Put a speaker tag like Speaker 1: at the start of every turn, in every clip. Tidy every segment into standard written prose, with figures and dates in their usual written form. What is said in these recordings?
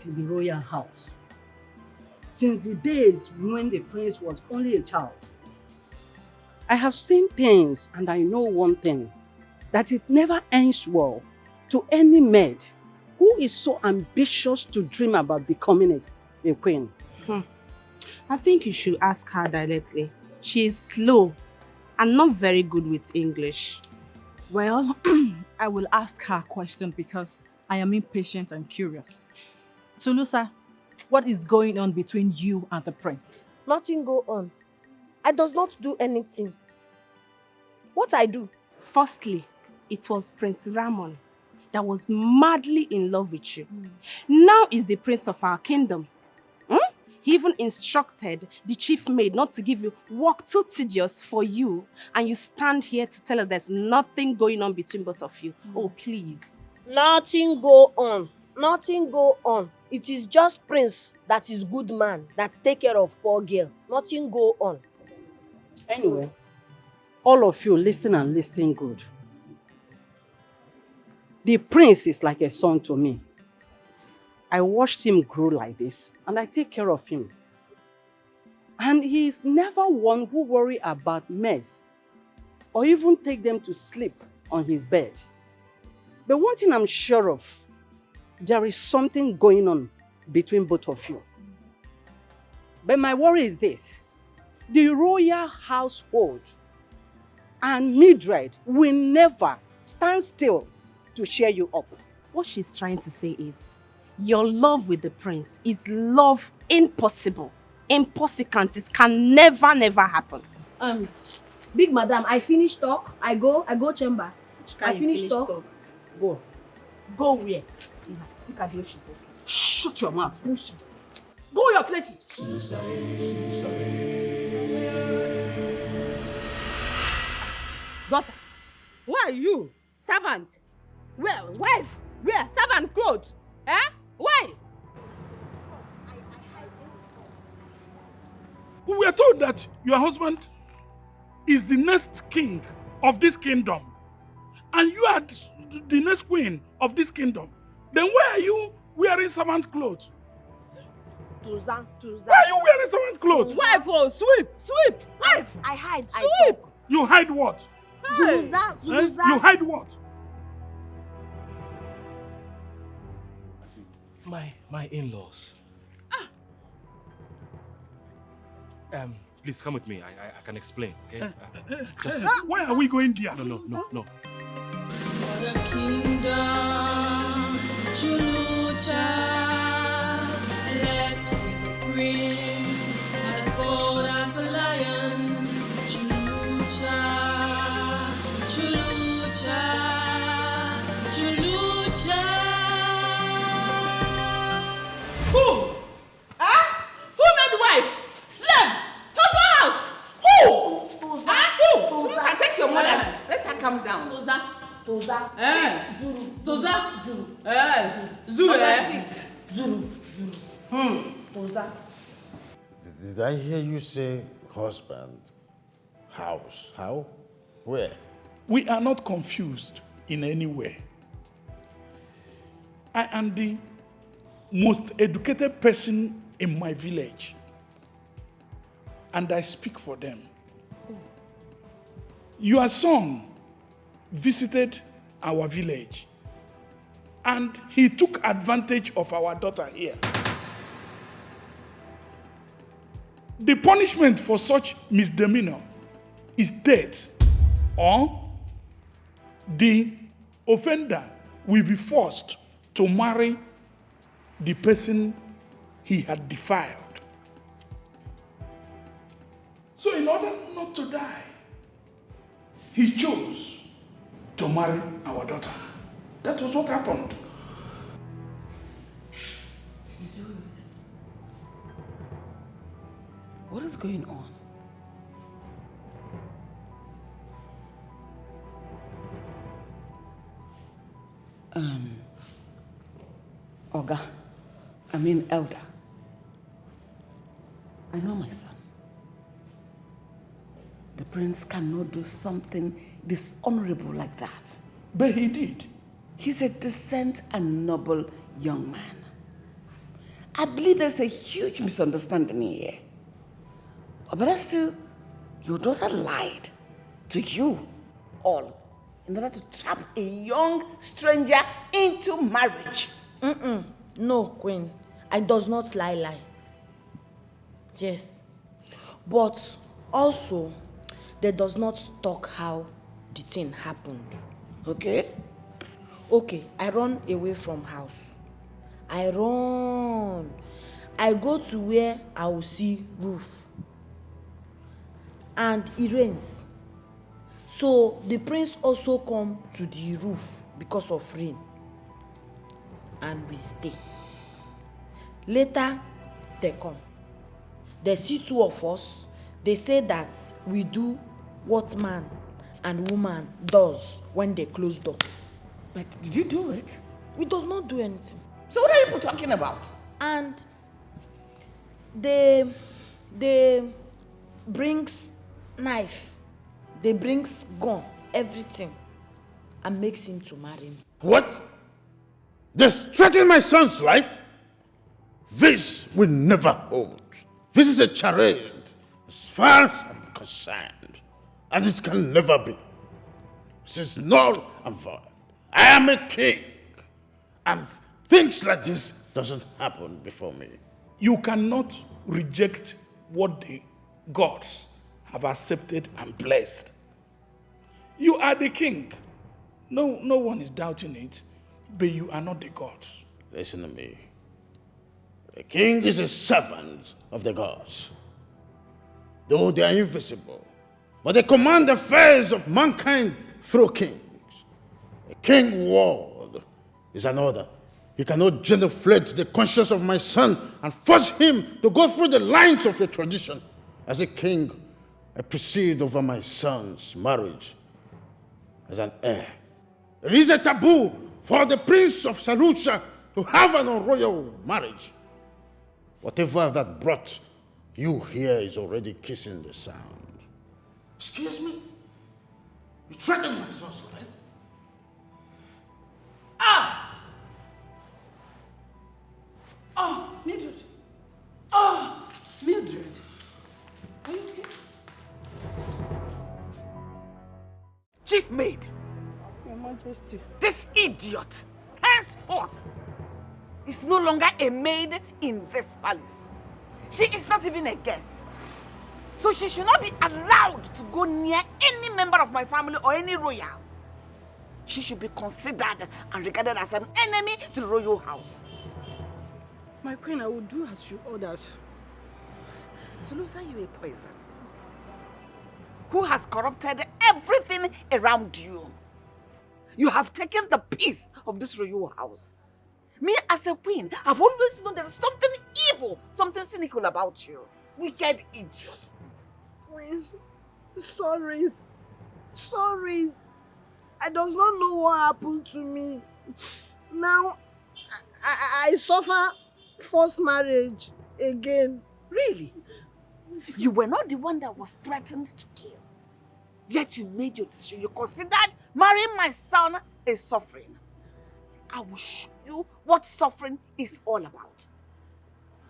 Speaker 1: worked in the royal house since the days when the prince was only a child. I have seen things and I know one thing, that it never ends well to any maid who is so ambitious to dream about becoming a queen.
Speaker 2: I think you should ask her directly. She is slow and not very good with English.
Speaker 3: Well, I will ask her a question because I am impatient and curious. Tulusa, what is going on between you and the prince?
Speaker 4: Nothing go on. I does not do anything. What I do?
Speaker 2: Firstly, it was Prince Ramon that was madly in love with you. Now is the prince of our kingdom. He even instructed the chief maid not to give you work too tedious for you, and you stand here to tell us there's nothing going on between both of you. Oh, please.
Speaker 4: Nothing go on. Nothing go on. It is just Prince that is good man, that take care of poor girl. Nothing go on.
Speaker 1: Anyway, all of you listen and listen good. The prince is like a son to me. I watched him grow like this and I take care of him. And he is never one who worry about mess or even take them to sleep on his bed. But one thing I'm sure of, there is something going on between both of you. But my worry is this: the royal household and Mildred will never stand still to cheer you up.
Speaker 2: What she's trying to say is, your love with the prince is love impossible. Impossible. It can never happen.
Speaker 4: Big madam, I finish talk. I go chamber. I finish talk.
Speaker 1: Go.
Speaker 2: Go where? See her. Look at the way she's talking.
Speaker 1: Shut your mouth. Go your places.
Speaker 5: Daughter, where are you? Servant? Well, wife? Where? Servant clothes? Eh? Why?
Speaker 6: We were told that your husband is the next king of this kingdom. And you are the next queen of this kingdom. Then why are you wearing servant clothes?
Speaker 4: Tuza.
Speaker 6: Why are you wearing servant clothes?
Speaker 5: Wife, oh, sweep. Wife.
Speaker 4: I hide.
Speaker 5: Sweep.
Speaker 4: I talk.
Speaker 6: You hide what?
Speaker 5: Hey.
Speaker 4: Zuluza.
Speaker 6: You hide what?
Speaker 7: My in-laws. Please come with me. I can explain, okay?
Speaker 6: Why are we going there?
Speaker 7: No.
Speaker 8: For the kingdom, Chulucha, blessed with the prince, as bold as a lion. Chulucha,
Speaker 5: Who? Huh? Who made wife? Slave? Husband house? Who? Who? Tuza, take your mother. Let her come down.
Speaker 4: Tuza.
Speaker 5: Sit. Tuza.
Speaker 4: Zulu. Zulu. Tuza.
Speaker 9: Did I hear you say husband? House? How? Where?
Speaker 6: We are not confused in any way. I am the most educated person in my village. And I speak for them. Your son visited our village and he took advantage of our daughter here. The punishment for such misdemeanor is death, or the offender will be forced to marry the person he had defiled. So in order not to die, he chose to marry our daughter. That was what happened.
Speaker 5: What is going on?
Speaker 10: Elder. I know my son. The prince cannot do something dishonorable like that.
Speaker 6: But he did.
Speaker 10: He's a decent and noble young man. I believe there's a huge misunderstanding here. But still, your daughter lied to you all in order to trap a young stranger into marriage.
Speaker 4: No, Queen. I does not lie. Yes. But also, they does not talk how the thing happened.
Speaker 10: Okay?
Speaker 4: Okay, I run away from house. I run. I go to where I will see roof. And it rains. So the prince also come to the roof because of rain. And we stay. Later, they come. They see two of us. They say that we do what man and woman does when they close door.
Speaker 10: But did you do it?
Speaker 4: We does not do anything.
Speaker 10: So what are you talking about?
Speaker 4: And they brings knife, they brings gun, everything, and makes him to marry me.
Speaker 9: What? They threaten my son's life? This will never hold. This is a charade, as far as I'm concerned, and it can never be. This is null and void. I am a king, and things like this doesn't happen before me.
Speaker 6: You cannot reject what the gods have accepted and blessed. You are the king. No one is doubting it, but you are not the gods.
Speaker 9: Listen to me. The king is a servant of the gods. Though they are invisible, but they command the affairs of mankind through kings. A king word is an order. He cannot genuflect the conscience of my son and force him to go through the lines of a tradition. As a king, I proceed over my son's marriage as an heir. It is a taboo for the prince of Salusha to have an Unroyal marriage. Whatever that brought you here is already kissing the sound. Excuse me? You threatened my son's life?
Speaker 10: Oh, Mildred. Oh, Mildred. Are you okay?
Speaker 11: Chief maid,
Speaker 1: Your Majesty.
Speaker 11: this idiot, henceforth, is no longer a maid in this palace. She is not even a guest. So she should not be allowed to go near any member of my family or any royal. She should be considered and regarded as an enemy to the royal house.
Speaker 1: My queen, I will do as you ordered.
Speaker 11: Tulusa, you a poison who has corrupted everything around you. You have taken the peace of this royal house. Me as a queen, I've always known there is something evil, something cynical about you. Wicked idiot.
Speaker 4: Queen, sorries. I does not know what happened to me. Now, I suffer forced marriage again.
Speaker 11: Really? You were not the one that was threatened to kill. Yet you made your decision. You considered marrying my son a suffering. I will show you what suffering is all about.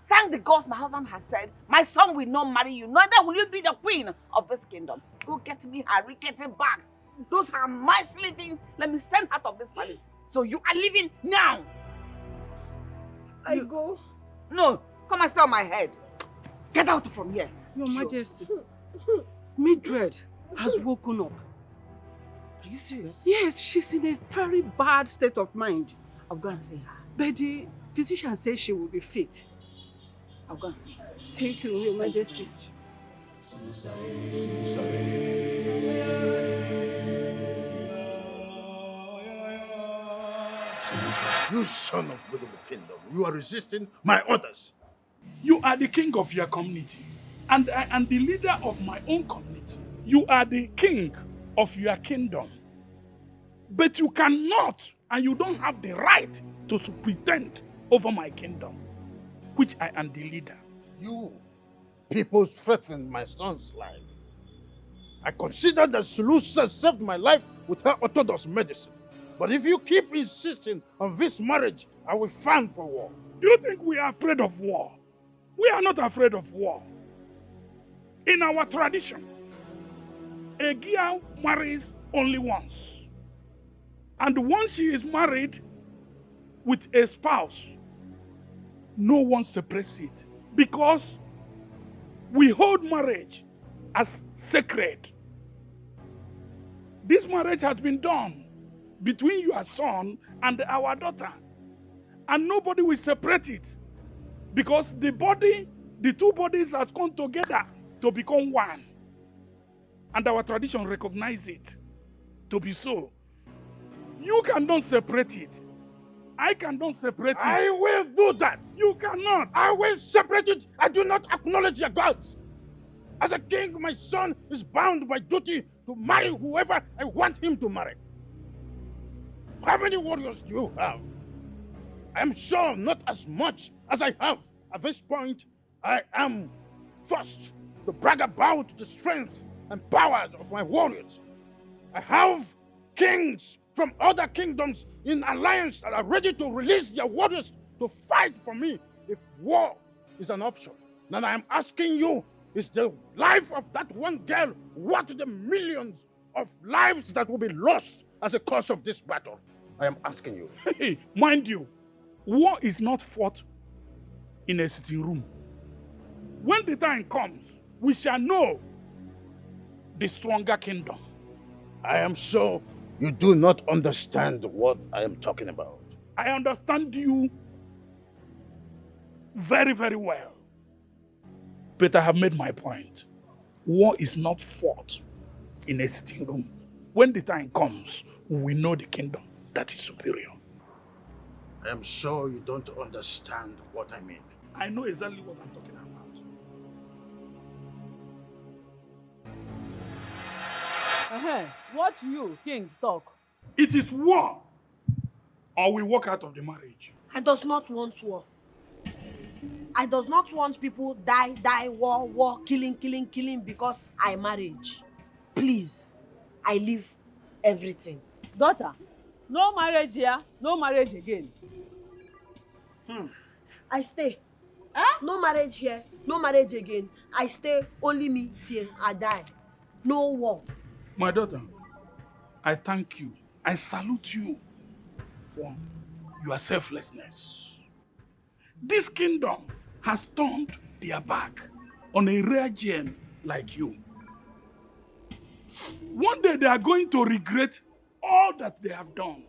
Speaker 11: Thank the gods my husband has said, my son will not marry you, neither will you be the queen of this kingdom. Go get me her rickety bags. Those are my silly things. Let me send her out of this palace. So you are leaving now.
Speaker 4: I go.
Speaker 11: No, come and stay on my head. Get out from here.
Speaker 1: Your Majesty. Mildred has woken up.
Speaker 11: Are you serious?
Speaker 1: Yes, she's in a very bad state of mind.
Speaker 11: I'll go and see her.
Speaker 1: But the physician says she will be fit.
Speaker 11: I'll go and see her.
Speaker 1: Thank you, Your Majesty.
Speaker 9: You son of Goodwill Kingdom, you are resisting my orders.
Speaker 6: You are the king of your community, and I am the leader of my own community. You are the king of your kingdom. But you cannot, and you don't have the right to pretend over my kingdom, which I am the leader.
Speaker 9: You people threatened my son's life. I consider that Sulusa saved my life with her orthodox medicine. But if you keep insisting on this marriage, I will fan for war.
Speaker 6: Do you think we are afraid of war? We are not afraid of war. In our tradition, a girl marries only once. And once she is married with a spouse, no one separates it. Because we hold marriage as sacred. This marriage has been done between your son and our daughter. And nobody will separate it. Because the two bodies have come together to become one. And our tradition recognizes it to be so. You cannot separate it. I cannot separate it.
Speaker 9: I will do that.
Speaker 6: You cannot.
Speaker 9: I will separate it. I do not acknowledge your gods. As a king, my son is bound by duty to marry whoever I want him to marry. How many warriors do you have? I am sure not as much as I have. At this point, I am forced to brag about the strength and power of my warriors. I have kings from other kingdoms in alliance that are ready to release their warriors to fight for me if war is an option. Now I am asking you, is the life of that one girl worth the millions of lives that will be lost as a cause of this battle? I am asking you.
Speaker 6: Hey, mind you, war is not fought in a sitting room. When the time comes, we shall know the stronger kingdom.
Speaker 9: I am sure you do not understand what I am talking about.
Speaker 6: I understand you very, very well. But I have made my point. War is not fought in a sitting room. When the time comes, we know the kingdom that is superior.
Speaker 9: I am sure you don't understand what I mean.
Speaker 6: I know exactly what I'm talking about.
Speaker 12: What you, king, talk?
Speaker 6: It is war, or we walk out of the marriage.
Speaker 13: I does not want war. I does not want people die, war, killing because I marriage. Please, I leave everything.
Speaker 12: Daughter, no marriage here, no marriage again.
Speaker 13: I stay. No marriage here, no marriage again. I stay, only me till I die. No war.
Speaker 6: My daughter, I thank you. I salute you for your selflessness. This kingdom has turned their back on a rare gem like you. One day they are going to regret all that they have done.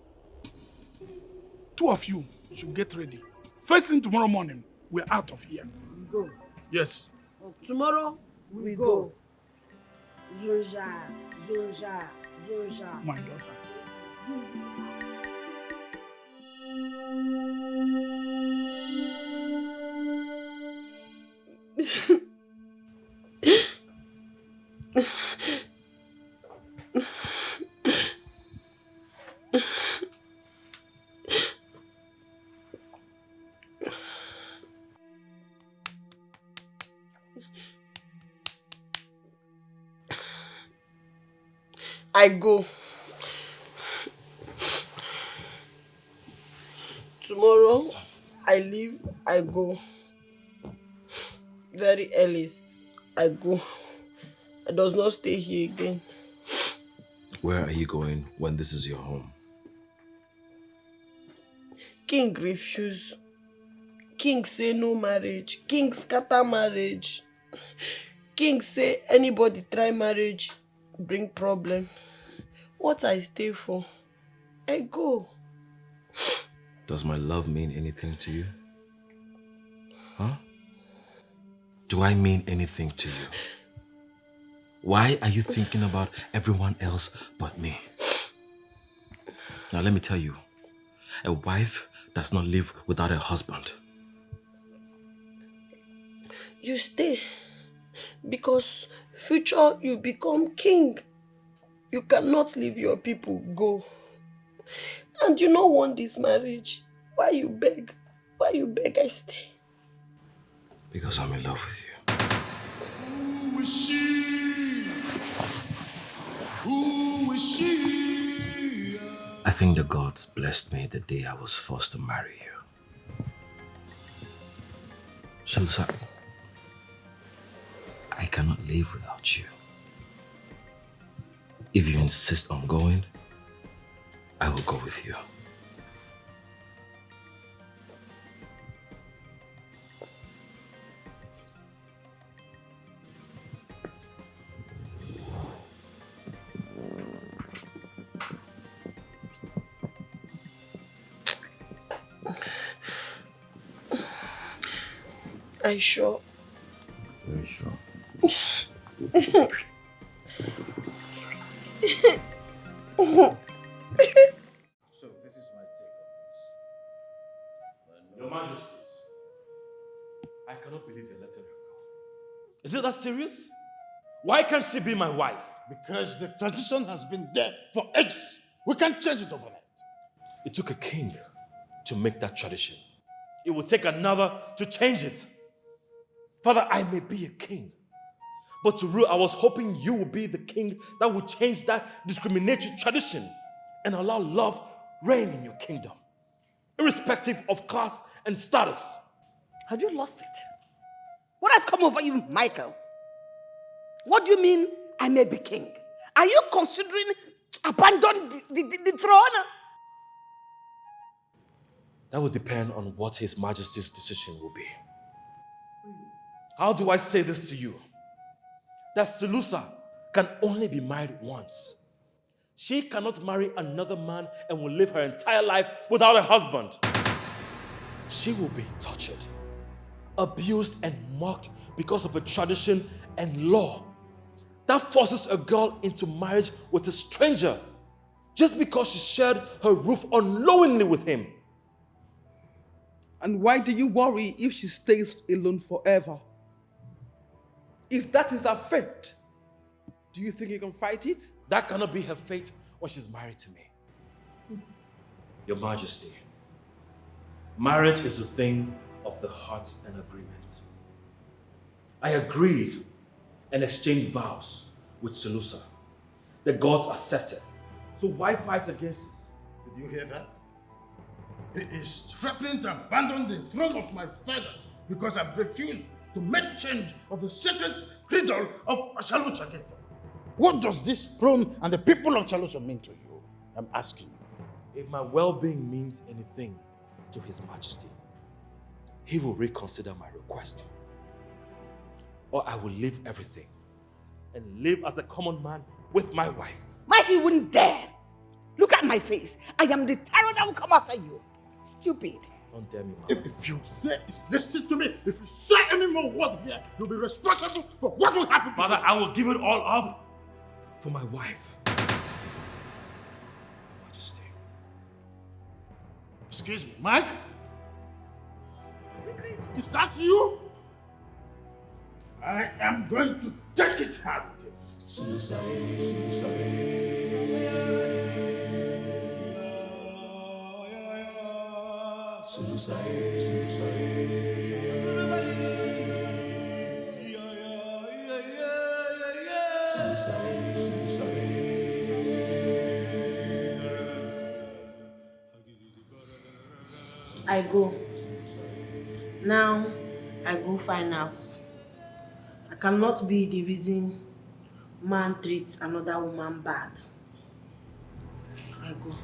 Speaker 6: Two of you should get ready. First thing tomorrow morning, we're out of here.
Speaker 13: We go.
Speaker 6: Yes.
Speaker 13: Tomorrow, we go. Zunja.
Speaker 6: My daughter.
Speaker 13: I go. Tomorrow, I leave, I go. Very earliest, I go. I does not stay here again.
Speaker 7: Where are you going when this is your home?
Speaker 13: King refuse. King say no marriage. King scatter marriage. King say anybody try marriage, bring problem. What I stay for? I go.
Speaker 7: Does my love mean anything to you? Huh? Do I mean anything to you? Why are you thinking about everyone else but me? Now let me tell you, a wife does not live without a husband.
Speaker 13: You stay because future you become king. You cannot leave your people go. And you don't want this marriage. Why you beg? Why you beg I stay?
Speaker 7: Because I'm in love with you.
Speaker 14: Who is she? Who is she?
Speaker 7: I think the gods blessed me the day I was forced to marry you. Shilsa, I cannot live without you. If you insist on going, I will go with you.
Speaker 13: Are you sure?
Speaker 7: Very sure.
Speaker 9: So this is my take on this.
Speaker 7: Your Majesties, I cannot believe you're letting her go. Is it that serious? Why can't she be my wife?
Speaker 9: Because the tradition has been there for ages. We can't change it overnight.
Speaker 7: It took a king to make that tradition. It will take another to change it. Father, I may be a king, but to rule, I was hoping you would be the king that would change that discriminatory tradition and allow love reign in your kingdom, irrespective of class and status.
Speaker 11: Have you lost it? What has come over you, Michael? What do you mean, I may be king? Are you considering abandon the throne?
Speaker 7: That will depend on what His Majesty's decision will be. How do I say this to you? That Selusa can only be married once. She cannot marry another man and will live her entire life without a husband. She will be tortured, abused and mocked because of a tradition and law that forces a girl into marriage with a stranger just because she shared her roof unknowingly with him.
Speaker 15: And why do you worry if she stays alone forever? If that is her fate, do you think you can fight it?
Speaker 7: That cannot be her fate when she's married to me. Your Majesty, marriage is a thing of the heart and agreement. I agreed and exchanged vows with Selusa. The gods accepted. So why fight against it?
Speaker 9: Did you hear that? He is threatening to abandon the throne of my fathers because I've refused to make change of the sacred cradle of Chalucha kingdom. What does this throne and the people of Chalucha mean to you? I'm asking you.
Speaker 7: If my well-being means anything to His Majesty, He will reconsider my request. Or I will leave everything and live as a common man with my wife.
Speaker 11: Mikey wouldn't dare. Look at my face. I am the terror that will come after you. Stupid.
Speaker 7: Don't dare me, Mama.
Speaker 9: If you say, listen to me, if you say any more word here, you'll be responsible for what will happen to
Speaker 7: Father,
Speaker 9: you.
Speaker 7: I will give it all up for my wife. Your Majesty.
Speaker 9: Excuse me, Mike? Is that you? I am going to take it hard with you.
Speaker 13: I go. Now, I go find house. I cannot be the reason man treats another woman bad. I go.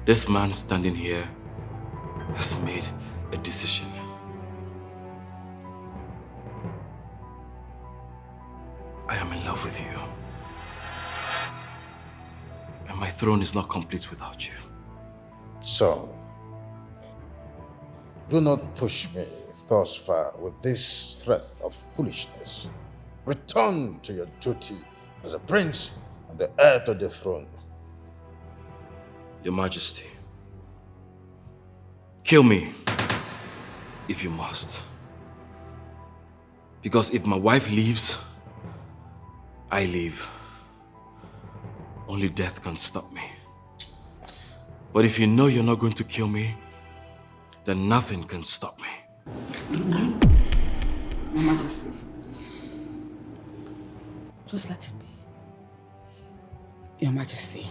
Speaker 7: This man standing here has made a decision. I am in love with you. And my throne is not complete without you.
Speaker 9: So, do not push me thus far with this threat of foolishness. Return to your duty as a prince and the heir to the throne.
Speaker 7: Your Majesty, kill me if you must. Because if my wife leaves, I leave. Only death can stop me. But if you know you're not going to kill me, then nothing can stop me.
Speaker 15: Your Majesty, just let him be. Your Majesty,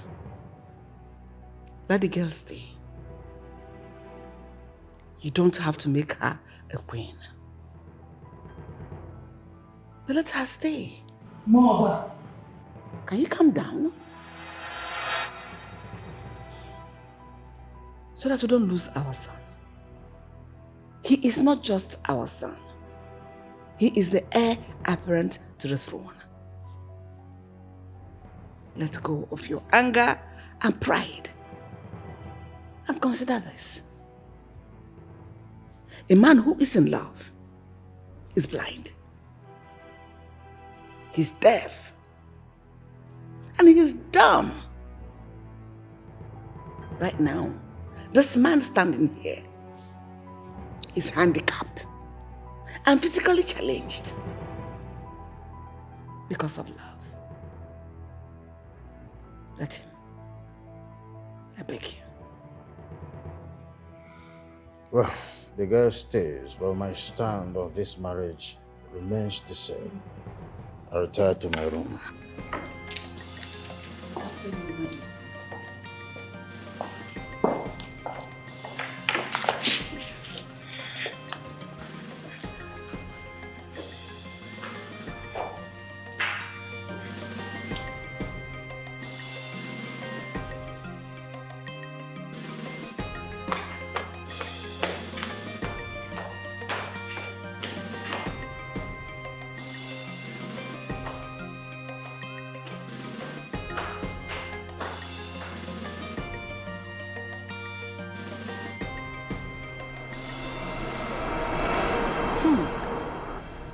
Speaker 10: Let the girl stay. You don't have to make her a queen. But let her stay.
Speaker 12: Mother.
Speaker 10: Can you calm down? So that we don't lose our son. He is not just our son. He is the heir apparent to the throne. Let go of your anger and pride. And consider this. A man who is in love is blind. He's deaf. And he's dumb. Right now, this man standing here is handicapped and physically challenged because of love. Let him. I beg you.
Speaker 9: Well, the girl stays, but my stand on this marriage remains the same. I retire to my room.
Speaker 10: I'll tell you, Majesty.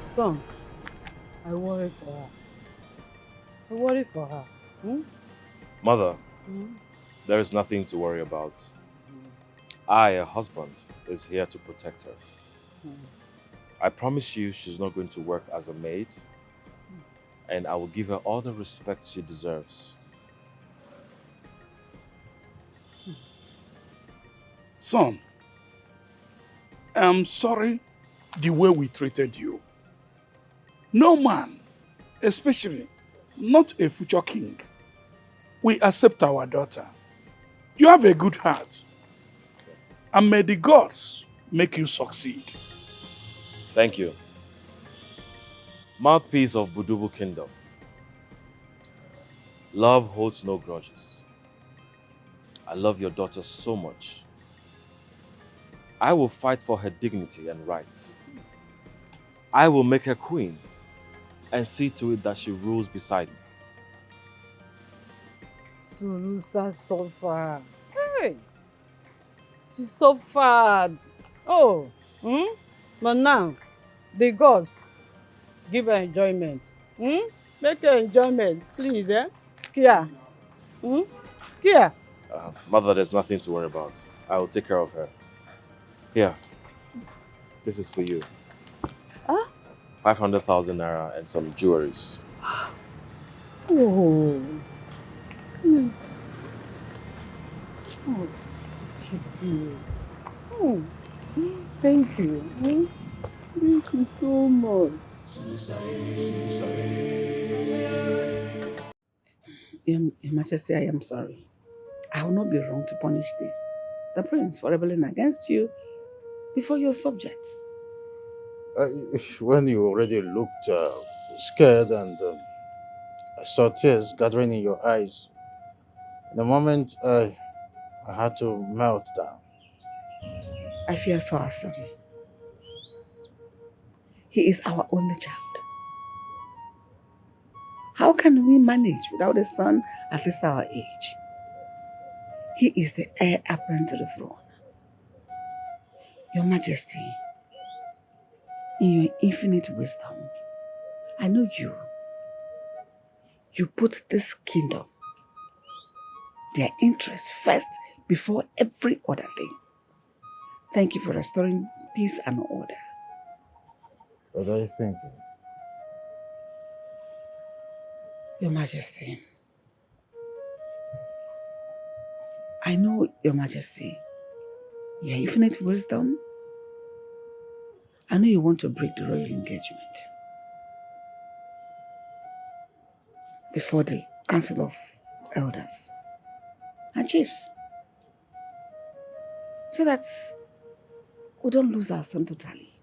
Speaker 1: Son, I worry for her. I worry for her.
Speaker 7: Mother, there is nothing to worry about. I, a husband, is here to protect her. I promise you she's not going to work as a maid, and I will give her all the respect she deserves.
Speaker 6: Son, I'm sorry the way we treated you. No man, especially not a future king, will accept our daughter. You have a good heart, and may the gods make you succeed.
Speaker 7: Thank you. Mouthpiece of Budubu Kingdom. Love holds no grudges. I love your daughter so much. I will fight for her dignity and rights. I will make her queen and see to it that she rules beside me.
Speaker 1: Sulusa suffered. Hey! She suffered. Oh! But now, the gods give her enjoyment. Make her enjoyment, please, eh? Kia. Kia.
Speaker 7: Mother, there's nothing to worry about. I will take care of her. Here. This is for you. 500,000 naira and some jewelries.
Speaker 1: Oh. Oh, thank you. Oh, thank you. Thank you so much.
Speaker 10: Your Majesty, I am sorry. I will not be wrong to punish the prince for rebelling against you before your subjects.
Speaker 9: When you already looked scared and I saw tears gathering in your eyes, in a moment I had to melt down.
Speaker 10: I fear for our son. He is our only child. How can we manage without a son at this our age? He is the heir apparent to the throne. Your Majesty, in your infinite wisdom, I know you. You put this kingdom, their interests first before every other thing. Thank you for restoring peace and order.
Speaker 9: What are you thinking?
Speaker 10: Your Majesty, I know, Your Majesty, your infinite wisdom. I know you want to break the royal engagement before the Council of Elders and Chiefs. so that we don't lose our son totally.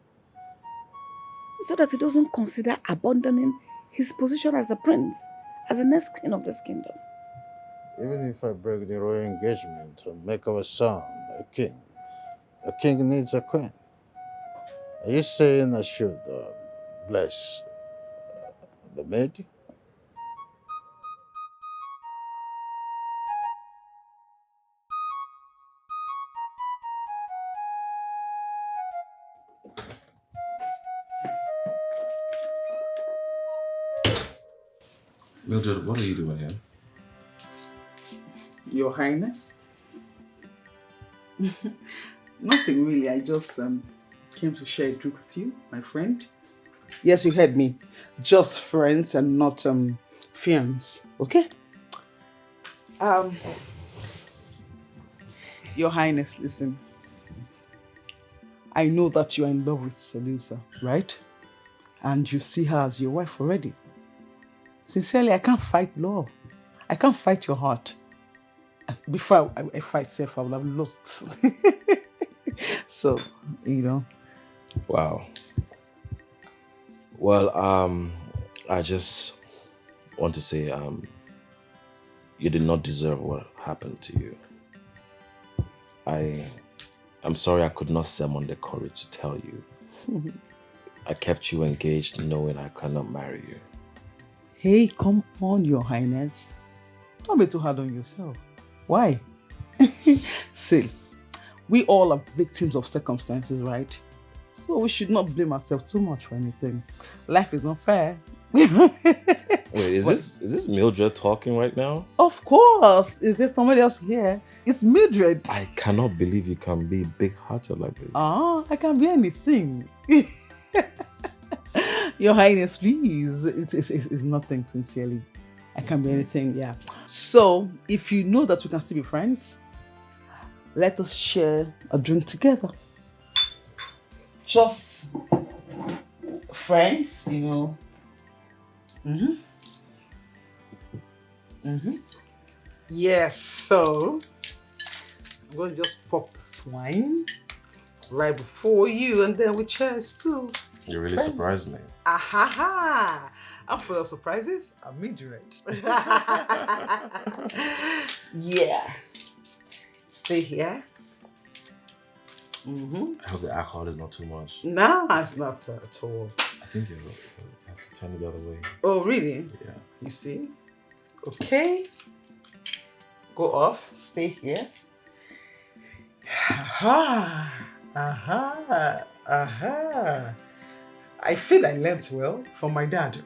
Speaker 10: So that he doesn't consider abandoning his position as the prince, as the next queen of this kingdom.
Speaker 9: Even if I break the royal engagement and make our son a king needs a queen. Are you saying I should bless the maid?
Speaker 7: Mildred, what are you doing here?
Speaker 15: Your Highness? Nothing really. I just came to share a drink with you, my friend. Yes, you heard me. Just friends and not fiends. Okay? Your Highness, listen. I know that you are in love with Selusa, right? And you see her as your wife already. Sincerely, I can't fight love. I can't fight your heart. Before I fight self, I would have lost. So, you know.
Speaker 7: Wow. Well, I just want to say, you did not deserve what happened to you. I'm sorry I could not summon the courage to tell you. I kept you engaged knowing I cannot marry you.
Speaker 15: Hey, come on, Your Highness. Don't be too hard on yourself. Why? See, we all are victims of circumstances, right? So we should not blame ourselves too much for anything. Life is not fair.
Speaker 7: Wait, is this Mildred talking right now?
Speaker 15: Of course. Is there somebody else here? It's Mildred.
Speaker 7: I cannot believe you can be big-hearted like this.
Speaker 15: I can be anything. Your Highness, please. It's nothing, sincerely. I can be anything, yeah. So, if you know that we can still be friends, let us share a drink together. Just friends, you know. Yes, so I'm going to just pop this wine right before you, and then we cheers too.
Speaker 7: You really surprised me.
Speaker 15: Ahaha! I'm full of surprises. I'm Mildred. Yeah. Stay here.
Speaker 7: I hope the alcohol is not too much.
Speaker 15: Nah, it's not at all.
Speaker 7: I think you have to turn it the other way.
Speaker 15: Oh, really?
Speaker 7: Yeah.
Speaker 15: You see? Okay. Go off. Stay here. Aha! Aha! Aha! I feel I learnt well from my dad.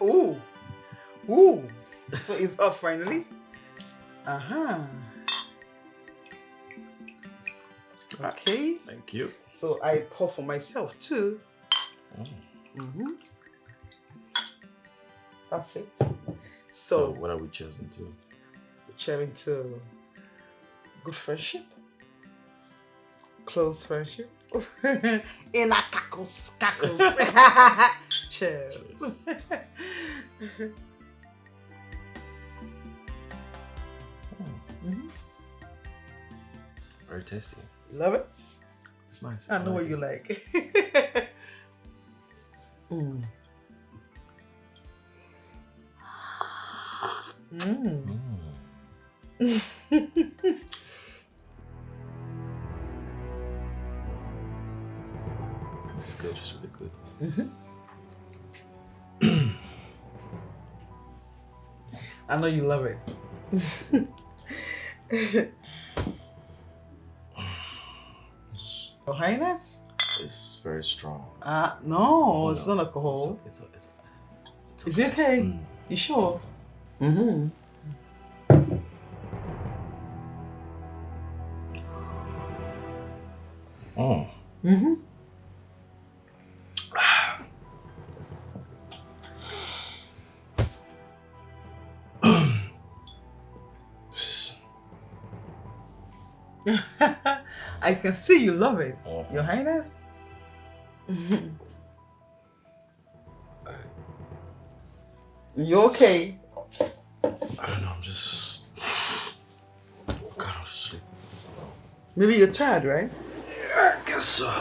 Speaker 15: Ooh. Ooh. So it's off finally? Aha. Okay.
Speaker 7: Thank you.
Speaker 15: So I pour for myself too. That's it.
Speaker 7: So what are we cheering to?
Speaker 15: We're cheering to good friendship. Close friendship. In a cackles. Cheers.
Speaker 7: Very tasty.
Speaker 15: Love it?
Speaker 7: It's nice.
Speaker 15: I know what you like.
Speaker 7: It's good, it's really good.
Speaker 15: I know you love it. Your Highness?
Speaker 7: It's very strong.
Speaker 15: No, it's not alcohol.
Speaker 7: It's
Speaker 15: Is it okay? You sure? I can see you love it, Your Highness. You okay?
Speaker 7: I don't know, I'm just...
Speaker 15: Maybe you're tired, right?
Speaker 7: I guess so.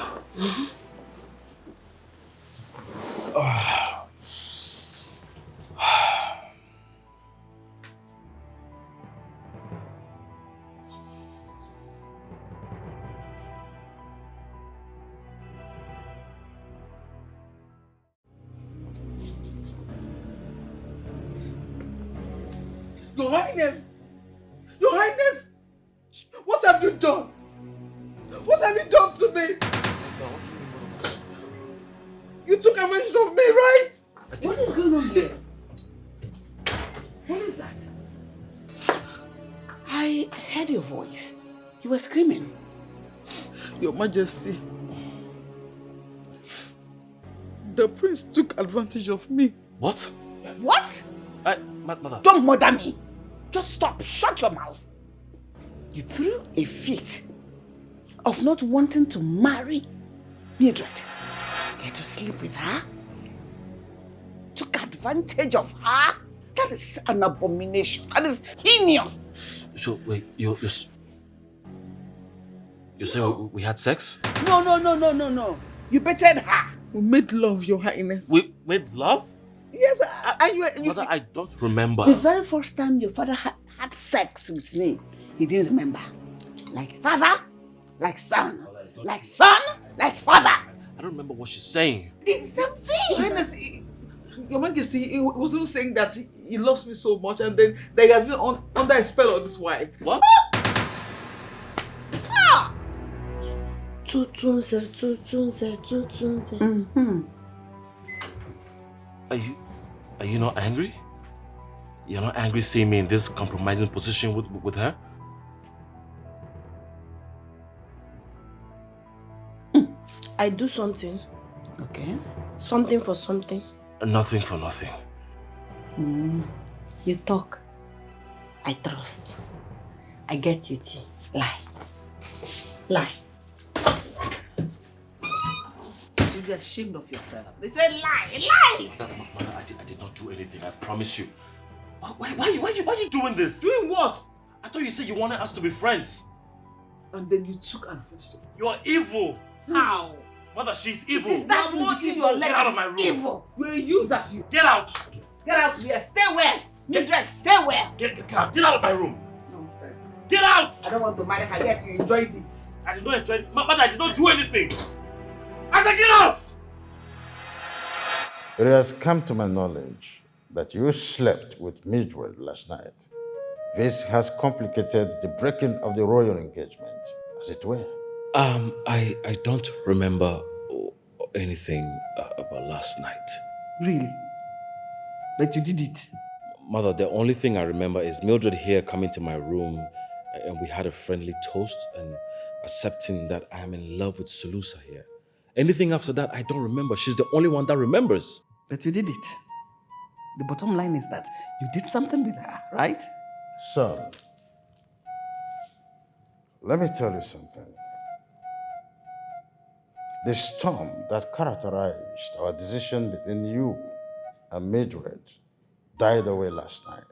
Speaker 15: Your Highness! Your Highness! What have you done? What have you done to me? You took advantage of me, right? What is going on here? What is that?
Speaker 10: I heard your voice. You were screaming.
Speaker 15: Your Majesty, the prince took advantage of me.
Speaker 7: What?
Speaker 10: What?
Speaker 7: Mother.
Speaker 10: Don't murder me. Just stop. Shut your mouth. You threw a fit of not wanting to marry Mildred. Get to sleep with her. Took advantage of her. That is an abomination. That is heinous.
Speaker 7: So wait, you say we had sex?
Speaker 10: No. You betted her.
Speaker 15: We made love, Your Highness.
Speaker 7: We made love?
Speaker 15: Yes,
Speaker 7: Mother, I don't remember.
Speaker 10: The very first time your father had sex with me, he didn't remember. Like father, like son. Like son, like father.
Speaker 7: I don't remember what she's saying.
Speaker 10: It's the same
Speaker 15: Your
Speaker 10: thing.
Speaker 15: Highness, Your Majesty, he wasn't saying that he loves me so much and then that he has been under a spell of this wife.
Speaker 7: What?
Speaker 10: Tutunze. Mm-hmm.
Speaker 7: Are you not angry? You're not angry seeing me in this compromising position with her?
Speaker 10: I do something.
Speaker 15: Okay.
Speaker 10: Something for something.
Speaker 7: Nothing for nothing.
Speaker 10: You talk. I trust. I get you, T. Lie.
Speaker 15: You should be ashamed of yourself.
Speaker 10: They say lie.
Speaker 7: Mother, I did not do anything, I promise you. Why are you doing this?
Speaker 15: Doing what?
Speaker 7: I thought you said you wanted us to be friends.
Speaker 15: And then you took advantage of it.
Speaker 7: You are evil.
Speaker 10: How?
Speaker 7: Mother, she's evil.
Speaker 10: It is that thing between your legs.
Speaker 7: Get out of my room.
Speaker 10: Evil.
Speaker 15: We're users, you.
Speaker 7: Get out.
Speaker 10: Get out here. Stay where? Mildred, stay where?
Speaker 7: Get out. Get out of my room.
Speaker 10: Nonsense.
Speaker 7: Get out.
Speaker 10: I don't want to marry her yet. You enjoyed it.
Speaker 7: I did not enjoy it. Mother, I did not do anything. I said get out.
Speaker 9: It has come to my knowledge that you slept with Mildred last night. This has complicated the breaking of the royal engagement, as it were.
Speaker 7: I don't remember anything about last night.
Speaker 15: Really? But you did it?
Speaker 7: Mother, the only thing I remember is Mildred here coming to my room and we had a friendly toast and accepting that I am in love with Solusa here. Anything after that, I don't remember. She's the only one that remembers.
Speaker 15: But you did it. The bottom line is that you did something with her, right?
Speaker 9: Son, let me tell you something. The storm that characterized our decision between you and Mildred died away last night.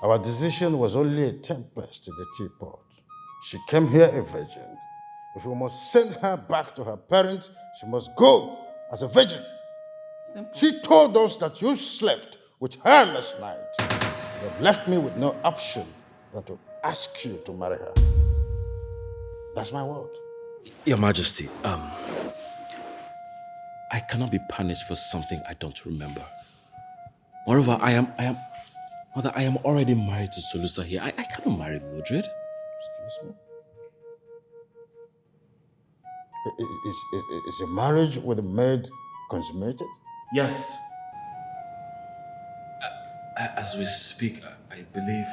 Speaker 9: Our decision was only a tempest in the teapot. She came here a virgin. If we must send her back to her parents, she must go as a virgin.
Speaker 15: Simple.
Speaker 9: She told us that you slept with her last night. You have left me with no option than to ask you to marry her. That's my word.
Speaker 7: Your Majesty, I cannot be punished for something I don't remember. Moreover, Mother, I am already married to Solusa here. I cannot marry Mildred.
Speaker 9: Excuse me? Is a marriage with a maid consummated?
Speaker 7: Yes. As we speak, I believe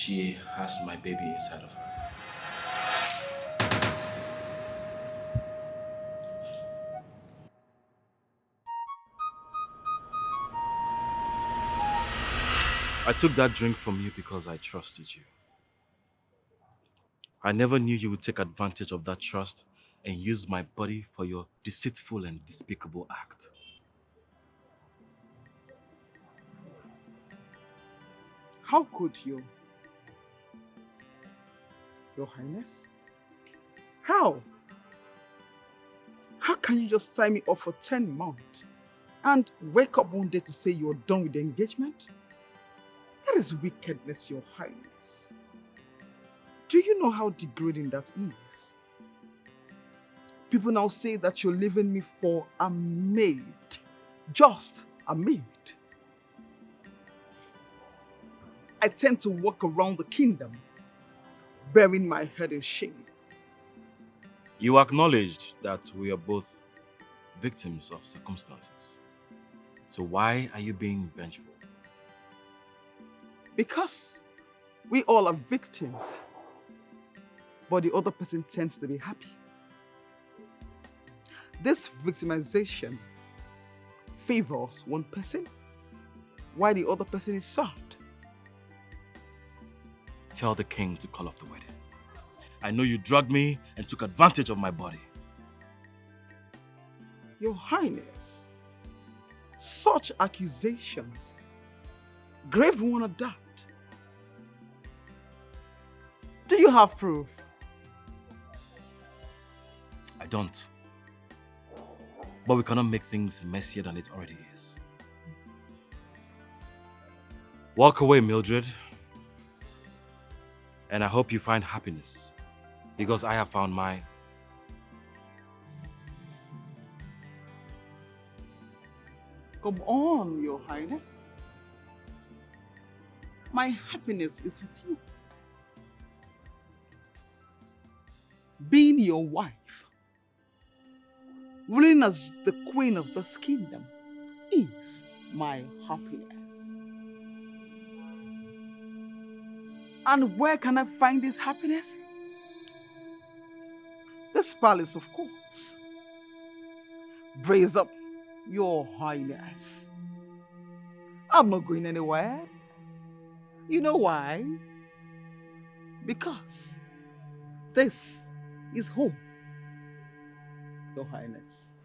Speaker 7: she has my baby inside of her. I took that drink from you because I trusted you. I never knew you would take advantage of that trust and use my body for your deceitful and despicable act.
Speaker 15: How could you? Your Highness? How? How can you just sign me up for 10 months and wake up one day to say you're done with the engagement? That is wickedness, Your Highness. Do you know how degrading that is? People now say that you're leaving me for a maid. Just a maid. I tend to walk around the kingdom, burying my head in shame.
Speaker 7: You acknowledged that we are both victims of circumstances. So why are you being vengeful?
Speaker 15: Because we all are victims, but the other person tends to be happy. This victimization favors one person, while the other person is sad.
Speaker 7: Tell the king to call off the wedding. I know you drugged me and took advantage of my body.
Speaker 15: Your Highness, such accusations, grave one at that. Do you have proof?
Speaker 7: I don't. But we cannot make things messier than it already is. Walk away, Mildred. And I hope you find happiness, because I have found mine.
Speaker 15: Come on, Your Highness. My happiness is with you. Being your wife, ruling as the queen of this kingdom, is my happiness. And where can I find this happiness? This palace, of course. Brace up, Your Highness. I'm not going anywhere. You know why? Because this is home, Your Highness.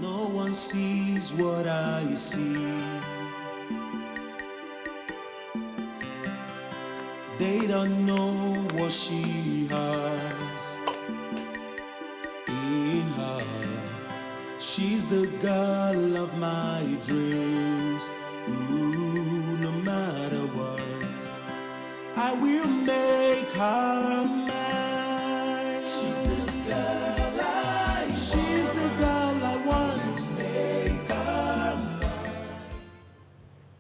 Speaker 14: No one sees what I see. They don't know what she has in her. She's the girl of my dreams. Ooh, no matter what, I will make her mine. She's the girl I want. Make her mine.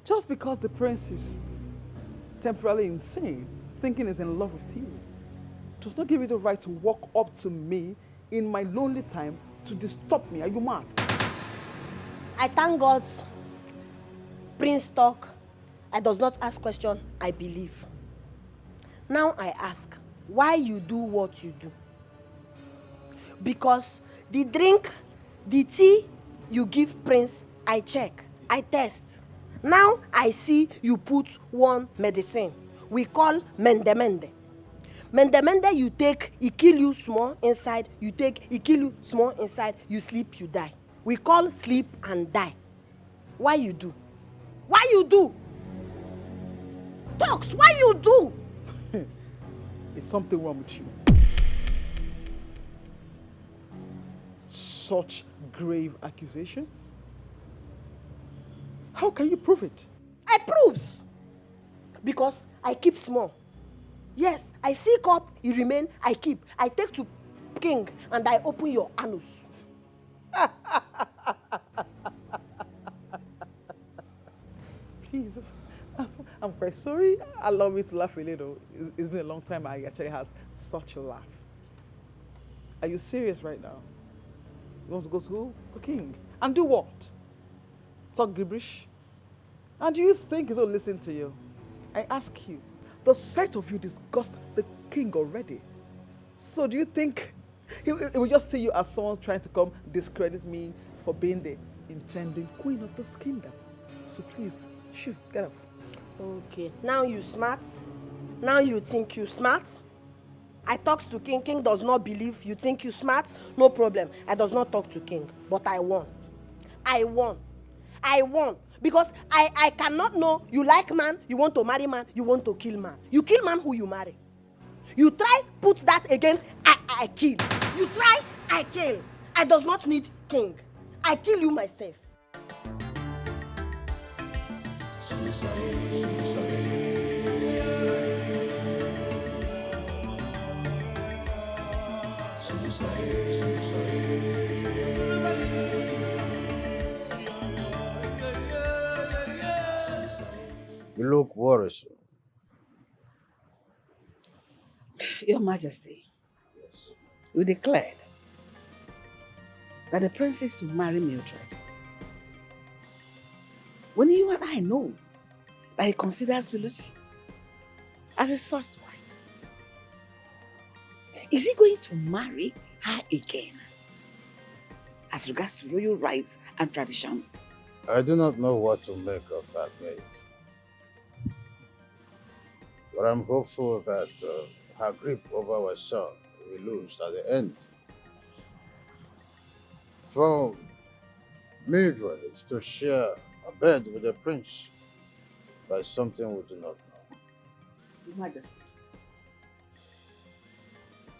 Speaker 15: Just because the prince is temporarily insane, thinking he's in love with you, does not give you the right to walk up to me in my lonely time to disturb me. Are you mad?
Speaker 16: I thank God Prince talk. I does not ask question, I believe. Now I ask, why you do what you do? Because the drink, the tea you give Prince, I check, I test. Now I see you put one medicine we call mende. Mende you take, it kill you small inside, you take, it kill you small inside, you sleep, you die. We call sleep and die. Why you do? Why you do? Talks, why you do?
Speaker 15: Is something wrong with you? Such grave accusations? How can you prove it?
Speaker 16: I proves. Because I keep small. Yes, I seek up, it remain, I keep. I take to king and I open your anus.
Speaker 15: Please, I'm quite sorry. Allow me to laugh a little. It's been a long time I actually had such a laugh. Are you serious right now? You want to go to the king? And do what? Talk gibberish? And do you think he's going to listen to you? I ask you, the sight of you disgusts the king already. So do you think he will just see you as someone trying to come discredit me for being the intending queen of this kingdom? So please, shoo, get up.
Speaker 16: Okay, now you smart. Now you think you smart. I talk to king, king does not believe. You think you smart? No problem. I does not talk to king, but I won. I won. I won. Because I cannot know you like man, you want to marry man, you want to kill man. You kill man who you marry. You try put that again, I kill. You try, I kill. I does not need king. I kill you myself.
Speaker 9: You look worrisome.
Speaker 10: Your Majesty, we declared that the prince is to marry Mildred. When you and I know that he considers Lucy as his first wife, is he going to marry her again? As regards to royal rights and traditions?
Speaker 9: I do not know what to make of that, mate. But I'm hopeful that her grip over our son will lose at the end. For Mildred to share a bed with the prince, that's something we do not know.
Speaker 10: Your Majesty,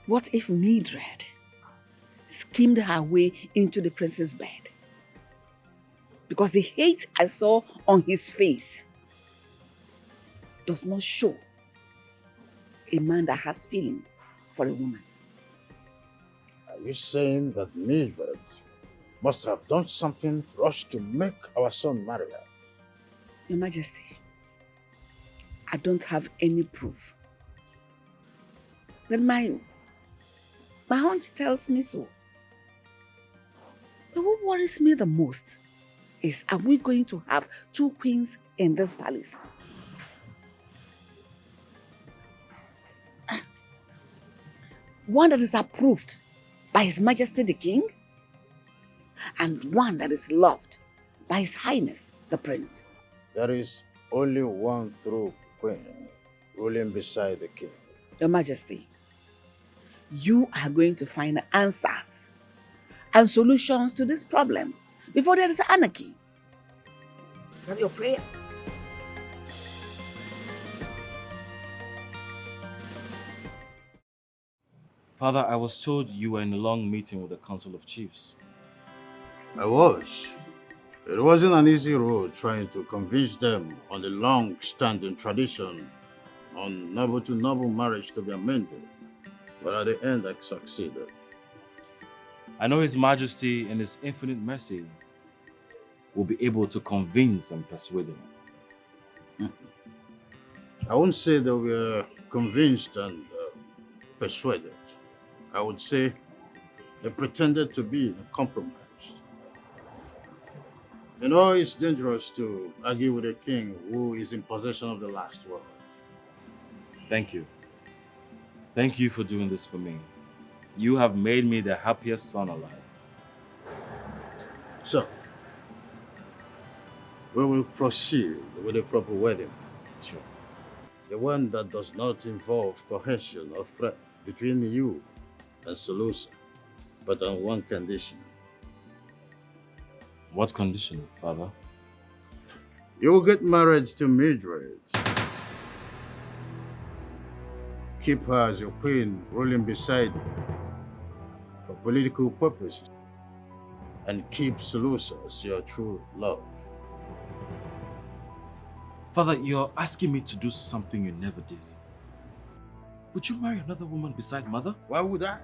Speaker 10: what if Mildred schemed her way into the prince's bed? Because the hate I saw on his face does not show a man that has feelings for a woman.
Speaker 9: Are you saying that Mildred must have done something for us to make our son marry her?
Speaker 10: Your Majesty, I don't have any proof. But my hunch tells me so. But what worries me the most is, are we going to have two queens in this palace? One that is approved by His Majesty the King, and one that is loved by His Highness the Prince.
Speaker 9: There is only one true queen ruling beside the king.
Speaker 10: Your Majesty, you are going to find answers and solutions to this problem before there is anarchy. Is that your prayer?
Speaker 7: Father, I was told you were in a long meeting with the Council of Chiefs.
Speaker 9: I was. It wasn't an easy road trying to convince them on the long-standing tradition on noble-to-noble marriage to be amended. But at the end, I succeeded.
Speaker 7: I know His Majesty, in His infinite mercy, will be able to convince and persuade them.
Speaker 9: I wouldn't say they were convinced and persuaded. I would say they pretended to be compromised. You know, it's dangerous to argue with a king who is in possession of the last word.
Speaker 7: Thank you. Thank you for doing this for me. You have made me the happiest son alive.
Speaker 9: So, we will proceed with a proper wedding.
Speaker 7: Sure.
Speaker 9: The one that does not involve coercion or threat between you and Solusa, but on one condition.
Speaker 7: What condition, Father?
Speaker 9: You will get married to Mildred. Keep her as your queen, ruling beside you for political purposes, and keep Solusa as your true love.
Speaker 7: Father, you're asking me to do something you never did. Would you marry another woman beside Mother?
Speaker 9: Why would I?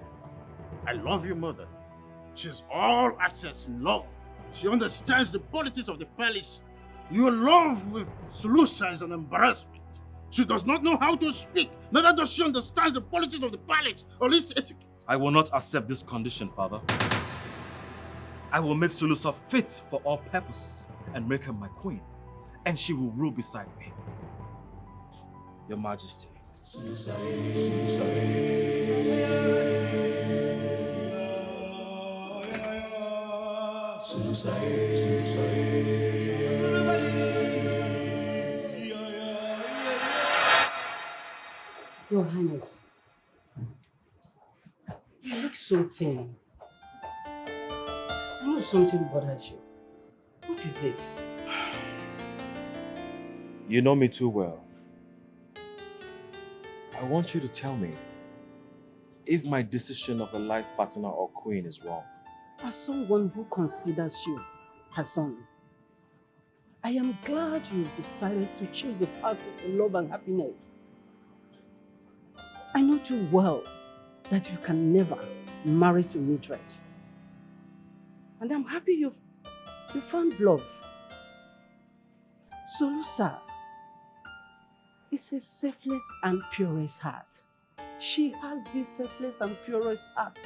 Speaker 9: I love your mother. She's all access in love. She understands the politics of the palace. Your love with Solusa is an embarrassment. She does not know how to speak. Neither does she understand the politics of the palace or its etiquette.
Speaker 7: I will not accept this condition, Father. I will make Solusa fit for all purposes and make her my queen, and she will rule beside me. Your Majesty.
Speaker 1: Your Highness, you look so thin. I know something bothers you. What is it?
Speaker 7: You know me too well. I want you to tell me, if my decision of a life partner or queen is wrong?
Speaker 1: As someone who considers you her son, I am glad you decided to choose the path of love and happiness. I know too well that you can never marry to Mildred. And I'm happy you found love. Solusa is a selfless and purest heart. She has this selfless and purest heart.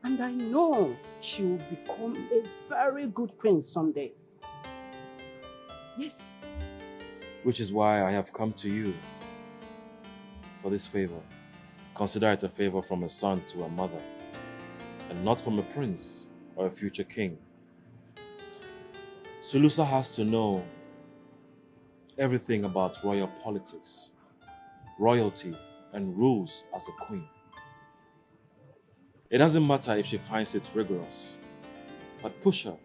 Speaker 1: And I know she will become a very good queen someday. Yes.
Speaker 7: Which is why I have come to you for this favor. Consider it a favor from a son to a mother, and not from a prince or a future king. Sulusa has to know everything about royal politics, royalty, and rules as a queen. It doesn't matter if she finds it rigorous, but push her.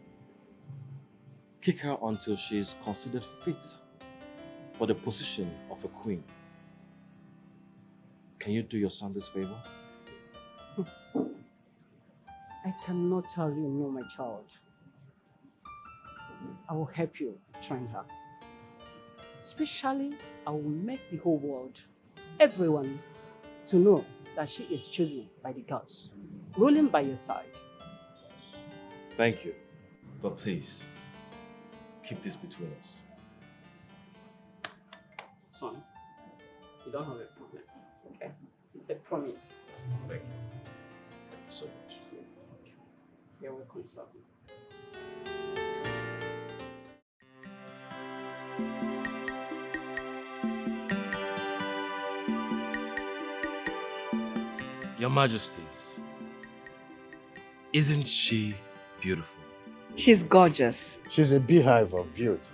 Speaker 7: Kick her until she is considered fit for the position of a queen. Can you do your son this favor?
Speaker 1: I cannot tell you no, my child. I will help you train her. Especially, I will make the whole world, everyone, to know that she is chosen by the gods, ruling by your side.
Speaker 7: Thank you. But please, keep this between us.
Speaker 1: Son, you don't have a problem, okay? It's a promise.
Speaker 7: Thank you. Thank you so much.
Speaker 1: You're welcome, son.
Speaker 7: Your Majesties, isn't she beautiful?
Speaker 10: She's gorgeous.
Speaker 9: She's a beehive of beauty.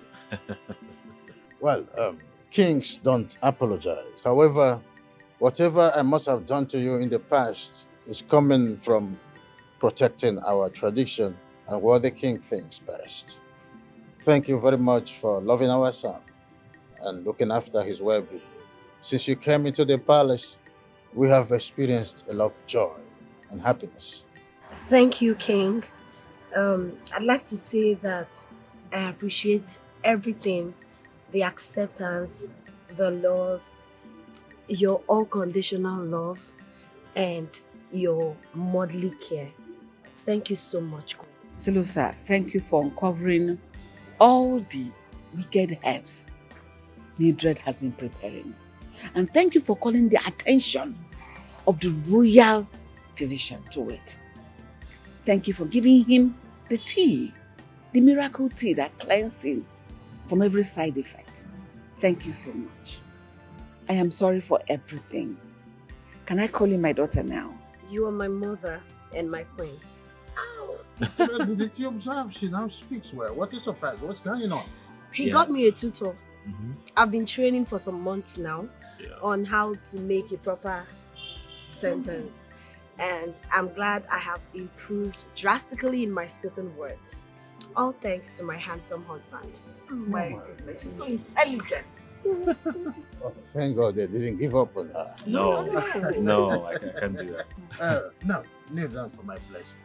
Speaker 9: Well, kings don't apologize. However, whatever I must have done to you in the past is coming from protecting our tradition and what the king thinks best. Thank you very much for loving our son and looking after his well-being. Since you came into the palace, we have experienced a lot of joy and happiness.
Speaker 17: Thank you, King. I'd like to say that I appreciate everything, the acceptance, the love, your unconditional love, and your motherly care. Thank you so much.
Speaker 10: Sulusa, thank you for uncovering all the wicked herbs Mildred has been preparing. And thank you for calling the attention of the royal physician to it. Thank you for giving him the tea, the miracle tea that cleansed him from every side effect. Thank you so much. I am sorry for everything. Can I call you my daughter now?
Speaker 17: You are my mother and my queen.
Speaker 9: Did you observe? She now speaks well. What is surprise? What's going on?
Speaker 17: He got me a tutor. I've been training for some months now on how to make a proper sentence. And I'm glad I have improved drastically in my spoken words. All thanks to my handsome husband.
Speaker 10: Oh my goodness, she's so intelligent.
Speaker 9: Oh, thank God they didn't give up on her.
Speaker 7: No, no, I can't do that.
Speaker 9: No, kneel down for my blessing.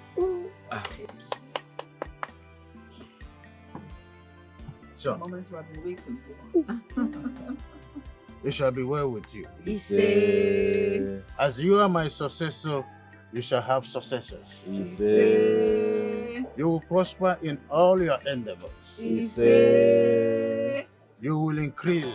Speaker 9: So,
Speaker 10: The moment we have been waiting for.
Speaker 9: it shall be well with you.
Speaker 10: Ise.
Speaker 9: As you are my successor, you shall have successors.
Speaker 10: Ise.
Speaker 9: You will prosper in all your endeavors.
Speaker 10: Ise.
Speaker 9: You will increase.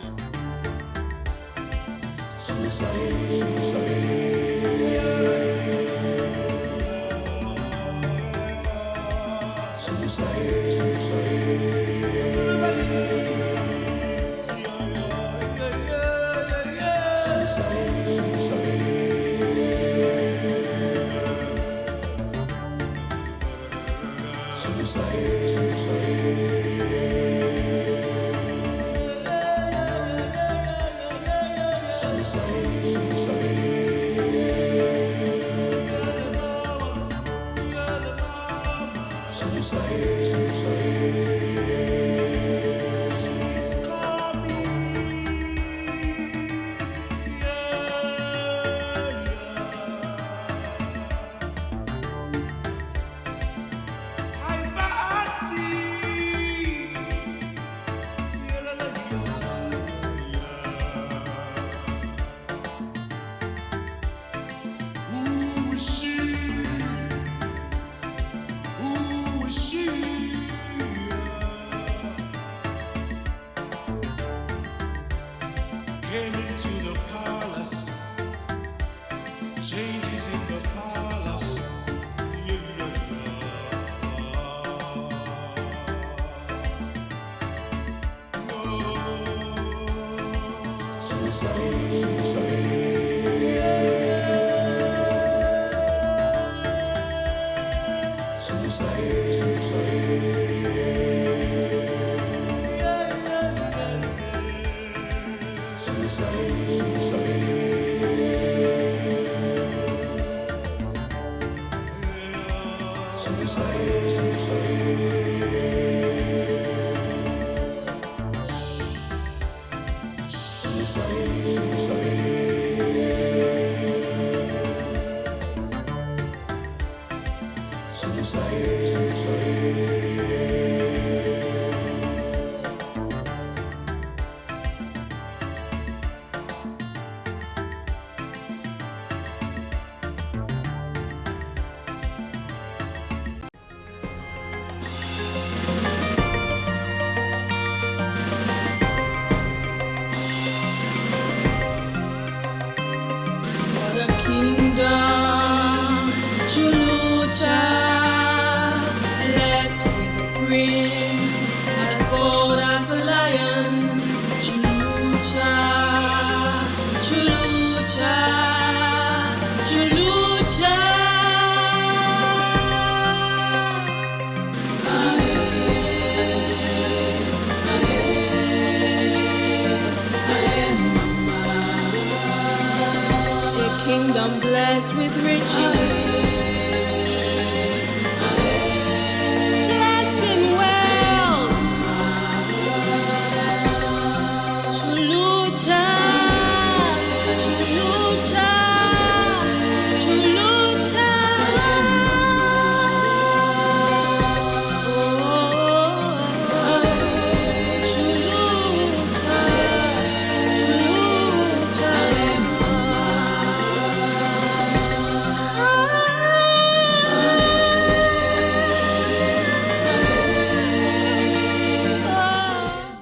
Speaker 8: For the kingdom, Chulucha, blessed with the prince.